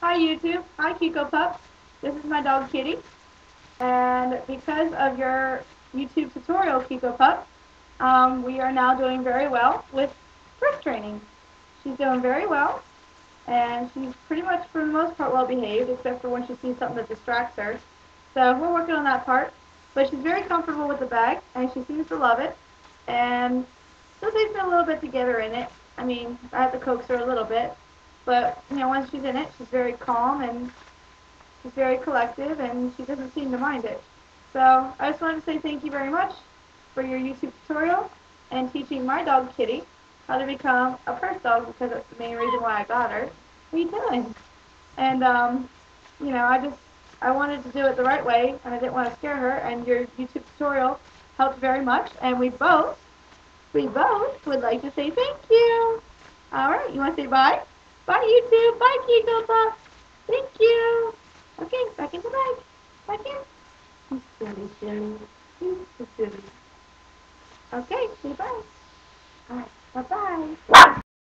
Hi YouTube. Hi Kiko Pup. This is my dog Kitty. And because of your YouTube tutorial, Kiko Pup, we are now doing very well with first training. She's doing very well, and she's pretty much, for the most part, well behaved, except for when she sees something that distracts her. So we're working on that part. But she's very comfortable with the bag, and she seems to love it. And still takes me a little bit to get her in it. I mean, I have to coax her a little bit. But, once she's in it, she's very calm and she's very collective, and she doesn't seem to mind it. So I just wanted to say thank you very much for your YouTube tutorial and teaching my dog Kitty how to become a purse dog, because that's the main reason why I got her. What are you doing? And I wanted to do it the right way, and I didn't want to scare her. And your YouTube tutorial helped very much, and we both would like to say thank you. All right, you want to say bye? Bye, YouTube. Bye, Kiko Pup. Thank you. Okay, back in the bag. Back in. You silly, silly. You so silly. Okay, say bye. All right, bye-bye.